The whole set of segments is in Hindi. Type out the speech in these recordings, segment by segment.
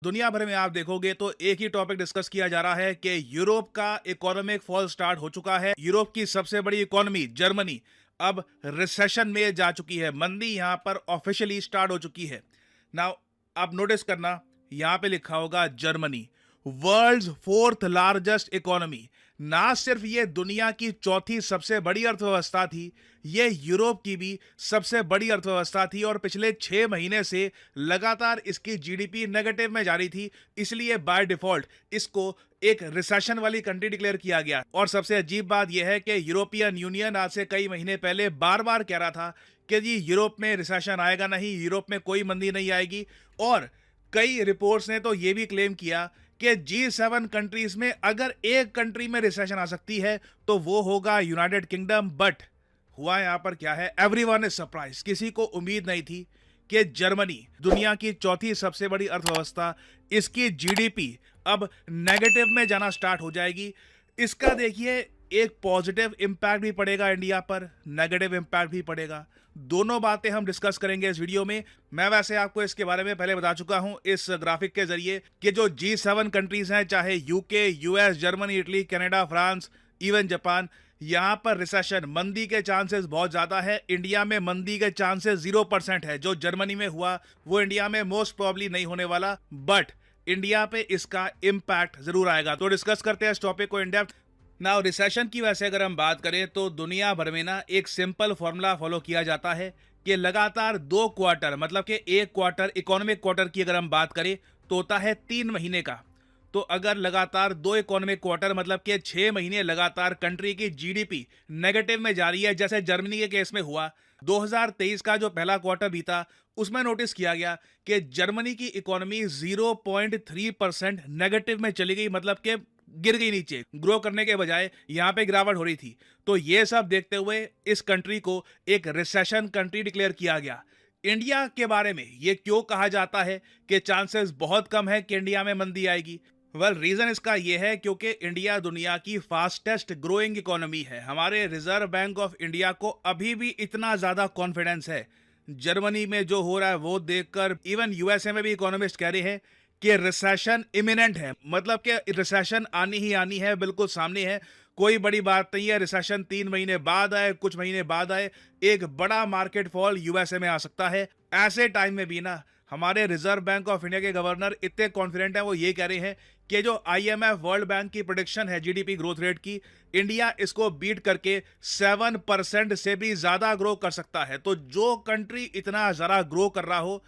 दुनिया भर में आप देखोगे तो एक ही टॉपिक डिस्कस किया जा रहा है कि यूरोप का इकोनॉमिक फॉल स्टार्ट हो चुका है। यूरोप की सबसे बड़ी इकोनॉमी जर्मनी अब रिसेशन में जा चुकी है। मंदी यहां पर ऑफिशियली स्टार्ट हो चुकी है। नाउ आप नोटिस करना, यहां पे लिखा होगा Germany world's fourth largest economy. ना सिर्फ ये दुनिया की चौथी सबसे बड़ी अर्थव्यवस्था थी, ये यूरोप की भी सबसे बड़ी अर्थव्यवस्था थी और पिछले 6 महीने से लगातार इसकी जीडीपी नेगेटिव में जा रही थी। इसलिए बाय डिफॉल्ट इसको एक रिसेशन वाली कंट्री डिक्लेयर किया गया। और सबसे अजीब बात यह है कि यूरोपियन यूनियन आज से कई महीने पहले बार बार कह रहा था कि जी यूरोप में रिसेशन आएगा नहीं, यूरोप में कोई मंदी नहीं आएगी। और कई रिपोर्ट्स ने तो यह भी क्लेम किया कि G7 कंट्रीज में अगर एक कंट्री में रिसेशन आ सकती है तो वो होगा यूनाइटेड किंगडम। बट हुआ यहां पर क्या है, एवरीवन इज सरप्राइज। किसी को उम्मीद नहीं थी कि जर्मनी दुनिया की चौथी सबसे बड़ी अर्थव्यवस्था, इसकी जीडीपी अब नेगेटिव में जाना स्टार्ट हो जाएगी। इसका देखिए एक पॉजिटिव इंपैक्ट भी पड़ेगा इंडिया पर, नेगेटिव इंपैक्ट भी पड़ेगा। दोनों बातें हम डिस्कस करेंगे इस वीडियो में। मैं वैसे आपको इसके बारे में पहले बता चुका हूं इस ग्राफिक के जरिए कि जो G7 कंट्रीज हैं, चाहे UK, US, Germany, Italy, Canada, France, even Japan, यहां पर रिसेशन, मंदी के चांसेस बहुत ज्यादा है। इंडिया में मंदी के चांसेस 0% है। जो जर्मनी में हुआ वो इंडिया में मोस्ट प्रॉब्ली नहीं होने वाला, बट इंडिया पे इसका इंपैक्ट जरूर आएगा। तो डिस्कस करते हैं इस टॉपिक को इन डेप्थ। नाउ रिसेशन की वैसे अगर हम बात करें तो दुनिया भर में ना एक सिंपल फॉर्मूला फॉलो किया जाता है कि लगातार 2 क्वार्टर, मतलब कि एक क्वार्टर, इकोनॉमिक क्वार्टर की अगर हम बात करें तो होता है 3 महीने का। तो अगर लगातार 2 इकोनॉमिक क्वार्टर, मतलब कि 6 महीने लगातार कंट्री की जीडीपी नेगेटिव में जा रही है, जैसे जर्मनी के केस में हुआ, 2023 का जो पहला क्वार्टर बीता उसमें नोटिस किया गया कि जर्मनी की इकोनॉमी 0.3% नेगेटिव में चली गई, मतलब कि गिर गई नीचे। ग्रो करने के बजाय यहां पे गिरावट हो रही थी। तो ये सब देखते हुए इस कंट्री को एक रिसेशन कंट्री डिक्लेयर किया गया। इंडिया के बारे में ये क्यों कहा जाता है कि चांसेस बहुत कम है कि इंडिया में मंदी आएगी? वेल, रीजन इसका यह है क्योंकि इंडिया दुनिया की फास्टेस्ट ग्रोइंग इकोनॉमी है। हमारे रिजर्व बैंक ऑफ इंडिया को अभी भी इतना ज्यादा कॉन्फिडेंस है जर्मनी में जो हो रहा है वो देखकर। इवन यूएसए में भी इकोनॉमिस्ट कह रहे हैं कि रिसेशन इमिनेंट है, मतलब कि रिसेशन आनी ही आनी है, बिल्कुल सामने है। कोई बड़ी बात नहीं है, रिसेशन 3 महीने बाद आए, कुछ महीने बाद आए, एक बड़ा मार्केट फॉल यूएसए में आ सकता है। ऐसे टाइम में भी ना हमारे रिजर्व बैंक ऑफ इंडिया के गवर्नर इतने कॉन्फिडेंट हैं, वो ये कह रहे हैं कि जो आईएमएफ वर्ल्ड बैंक की प्रोडिक्शन है जीडीपी ग्रोथ रेट की, इंडिया इसको बीट करके 7% से भी ज्यादा ग्रो कर सकता है। तो जो कंट्री इतना ज्यादा ग्रो कर रहा हो,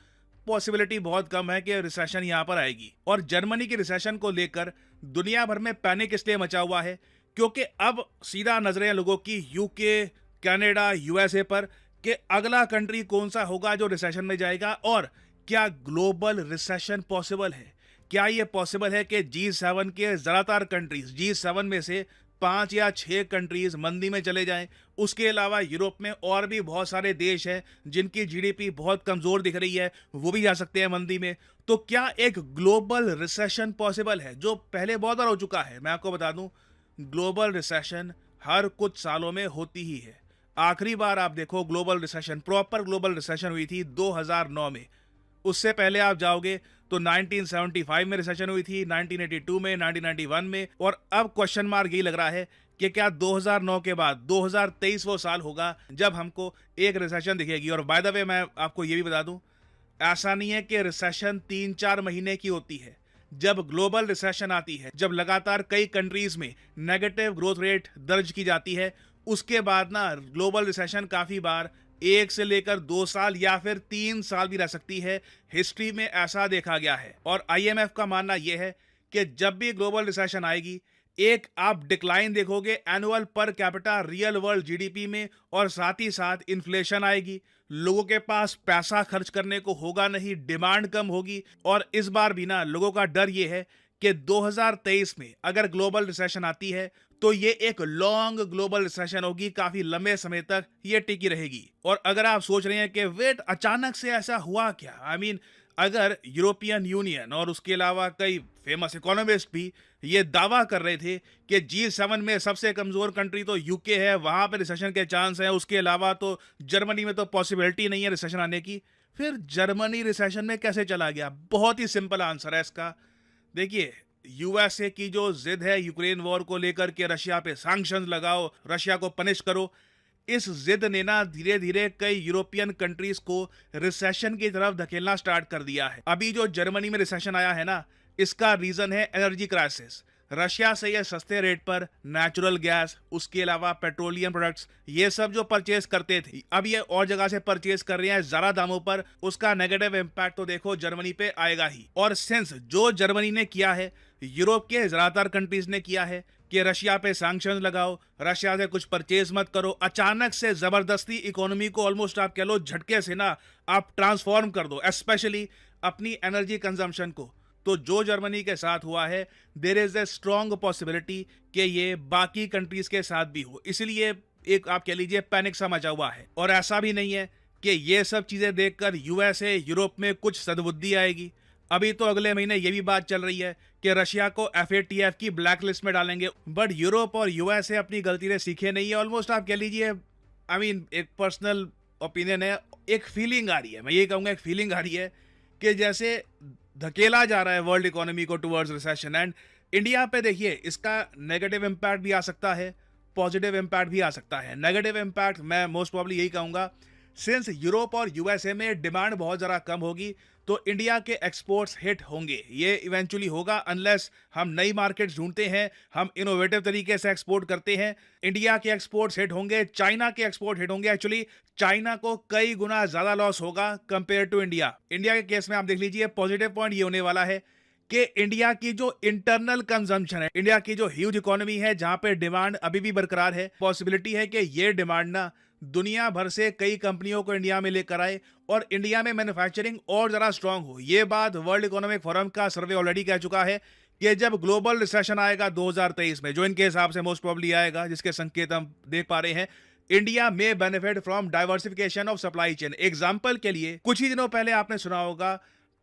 पॉसिबिलिटी बहुत कम है कि रिसेशन यहां पर आएगी। और जर्मनी की रिसेशन को लेकर दुनिया भर में पैनिक इसलिए मचा हुआ है क्योंकि अब सीधा नजरें लोगों की यूके, कनाडा, यूएसए पर कि अगला कंट्री कौन सा होगा जो रिसेशन में जाएगा। और क्या ग्लोबल रिसेशन पॉसिबल है? क्या यह पॉसिबल है कि G7 के ज्यादातर कंट्रीज, G7 में से 5 या 6 कंट्रीज मंदी में चले जाएं? उसके अलावा यूरोप में और भी बहुत सारे देश हैं जिनकी जीडीपी बहुत कमजोर दिख रही है, वो भी जा सकते हैं मंदी में। तो क्या एक ग्लोबल रिसेशन पॉसिबल है, जो पहले बहुत बार हो चुका है? मैं आपको बता दूं, ग्लोबल रिसेशन हर कुछ सालों में होती ही है। आखिरी बार आप देखो global recession, proper global recession हुई थी 2009 में। उससे पहले आप जाओगे तो 1975 में रिसेशन हुई थी, 1982 में, 1991 में। और अब क्वेश्चन मार्क यही लग रहा है कि क्या 2009 के बाद 2023 वो साल होगा जब हमको एक रिसेशन दिखेगी। और बाय द वे मैं आपको ये भी बता दूं, ऐसा नहीं है कि रिसेशन 3-4 महीने की होती है। जब ग्लोबल रिसेशन आती है, जब लगातार कई कंट्रीज में नेगेटिव ग्रोथ रेट दर्ज की जाती है, उसके बाद ना ग्लोबल रिसेशन काफी बार 1 से लेकर 2 साल या फिर 3 साल भी रह सकती है। हिस्ट्री में ऐसा देखा गया है। और आईएमएफ का मानना यह है कि जब भी ग्लोबल रिसेशन आएगी, एक आप डिक्लाइन देखोगे annual per capita real world GDP में, और साथ ही साथ इन्फ्लेशन आएगी। लोगों के पास पैसा खर्च करने को होगा नहीं, डिमांड कम होगी। और इस बार भी ना लोगों का डर यह है कि 2023 में अगर ग्लोबल रिसेशन आती है तो ये एक लॉन्ग ग्लोबल रिसेशन होगी, काफी लंबे समय तक ये टिकी रहेगी। और अगर आप सोच रहे हैं कि वेट, अचानक से ऐसा हुआ क्या? आई मीन, अगर यूरोपियन यूनियन और उसके अलावा कई फेमस इकोनॉमिस्ट भी ये दावा कर रहे थे कि G7 में सबसे कमजोर कंट्री तो यूके है, वहां पे रिसेशन के चांस है, उसके अलावा तो जर्मनी में तो पॉसिबिलिटी नहीं है रिसेशन आने की, फिर जर्मनी रिसेशन में कैसे चला गया? बहुत ही सिंपल आंसर है इसका। देखिए, यूएसए की जो जिद है यूक्रेन वॉर को लेकर के रशिया पे सैंक्शंस लगाओ, रशिया को पनिश करो, इस जिद ने ना धीरे धीरे कई यूरोपियन कंट्रीज को रिसेशन की तरफ धकेलना स्टार्ट कर दिया है। अभी जो जर्मनी में रिसेशन आया है ना, इसका रीजन है एनर्जी क्राइसिस। रशिया से ये सस्ते रेट पर नेचुरल गैस, उसके अलावा पेट्रोलियम प्रोडक्ट्स, ये सब जो परचेज करते थे, अब ये और जगह से परचेज कर रहे हैं ज्यादा दामों पर। उसका नेगेटिव इम्पैक्ट तो देखो जर्मनी पे आएगा ही। और सिंस जो जर्मनी ने किया है, यूरोप के ज्यादातर कंट्रीज ने किया है कि रशिया पे सैंक्शंस लगाओ, रशिया से कुछ परचेज मत करो, अचानक से जबरदस्ती इकोनॉमी को ऑलमोस्ट आप कह लो झटके से ना आप ट्रांसफॉर्म कर दो, स्पेशली अपनी एनर्जी कंजम्पशन को। तो जो जर्मनी के साथ हुआ है, there is a strong possibility कि ये बाकी कंट्रीज के साथ भी हो। इसलिए एक आप कह लीजिए पैनिक सा मचा हुआ है। और ऐसा भी नहीं है कि ये सब चीजें देखकर यूएसए यूरोप में कुछ सद्बुद्धि आएगी। अभी तो अगले महीने ये भी बात चल रही है कि रशिया को FATF की ब्लैक लिस्ट में डालेंगे। बट यूरोप और यूएसए अपनी गलती से सीखे नहीं है। ऑलमोस्ट आप कह लीजिए, एक पर्सनल ओपिनियन है, एक फीलिंग आ रही है, मैं ये कहूँगा एक फीलिंग आ रही है कि जैसे धकेला जा रहा है वर्ल्ड इकोनॉमी को टुवर्ड्स रिसेशन। एंड इंडिया पे देखिए, इसका नेगेटिव इम्पैक्ट भी आ सकता है, पॉजिटिव इम्पैक्ट भी आ सकता है। नेगेटिव इम्पैक्ट मैं मोस्ट प्रॉब्ली यही कहूँगा, सिंस यूरोप और यूएसए में डिमांड बहुत ज़्यादा कम होगी, तो इंडिया के एक्सपोर्ट्स हिट होंगे। ये इवेंचुअली होगा अनलेस हम नई मार्केट्स ढूंढते हैं, हम इनोवेटिव तरीके से एक्सपोर्ट करते हैं। इंडिया के एक्सपोर्ट्स हिट होंगे, चाइना के एक्सपोर्ट हिट होंगे। एक्चुअली चाइना को कई गुना ज़्यादा लॉस होगा कंपेयर टू इंडिया। इंडिया के केस में आप देख लीजिए, पॉजिटिव पॉइंट ये होने वाला है कि इंडिया की जो इंटरनल कंजम्पशन है, इंडिया की जो ह्यूज इकोनॉमी है जहां पे डिमांड अभी भी बरकरार है, पॉसिबिलिटी है कि ये डिमांड ना दुनिया भर से कई कंपनियों को इंडिया में लेकर आए और इंडिया में मैन्युफैक्चरिंग और ज़्यादा स्ट्रांग हो। ये बात वर्ल्ड इकोनॉमिक फोरम का सर्वे ऑलरेडी कह चुका है कि जब ग्लोबल रिसेशन आएगा 2023 में, जो इनके हिसाब से मोस्ट प्रॉब्ली आएगा, जिसके संकेत हम देख पा रहे हैं, इंडिया में benefit from diversification of supply chain. Example के लिए, कुछ ही दिनों पहले आपने सुना होगा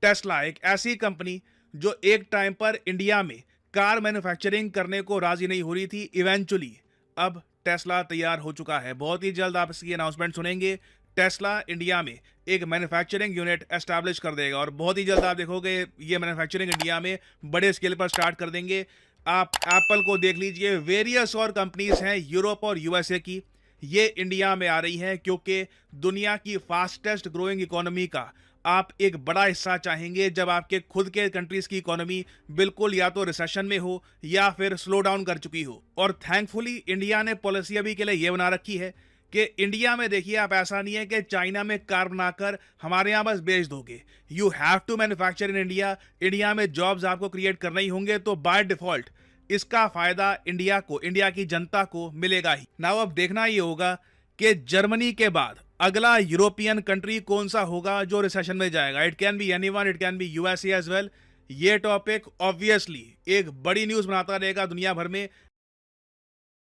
टेस्ला, एक ऐसी कंपनी जो एक टाइम पर इंडिया में कार मैन्युफैक्चरिंग करने को राजी नहीं हो रही थी। इवेंचुअली अब टेस्ला तैयार हो चुका है। बहुत ही जल्द आप इसकी अनाउंसमेंट सुनेंगे। टेस्ला इंडिया में एक मैन्युफैक्चरिंग यूनिट एस्टैब्लिश कर देगा और बहुत ही जल्द आप देखोगे ये मैन्युफैक्चरिंग इंडिया में बड़े स्केल पर स्टार्ट कर देंगे। आप एप्पल को देख लीजिए, वेरियस और कंपनीज हैं यूरोप और यूएसए की, ये इंडिया में आ रही हैं क्योंकि दुनिया की फास्टेस्ट ग्रोइंग इकोनॉमी का आप एक बड़ा हिस्सा चाहेंगे जब आपके खुद के कंट्रीज की इकोनॉमी बिल्कुल या तो रिसेशन में हो या फिर स्लो डाउन कर चुकी हो। और थैंकफुली इंडिया ने पॉलिसी अभी के लिए ये बना रखी है कि इंडिया में देखिए, आप ऐसा नहीं है कि चाइना में कार बनाकर हमारे यहाँ बस बेच दोगे। You have to manufacture in India. India में जॉब्स आपको क्रिएट करने ही होंगे, तो बाय डिफॉल्ट इसका फायदा इंडिया को, इंडिया की जनता को मिलेगा ही। नाउ अब देखना ये होगा कि जर्मनी के बाद अगला यूरोपियन कंट्री कौन सा होगा जो रिसेशन में जाएगा। It can be anyone, it can be USA as well. ये टॉपिक ऑब्वियसली एक बड़ी न्यूज बनाता रहेगा दुनिया भर में,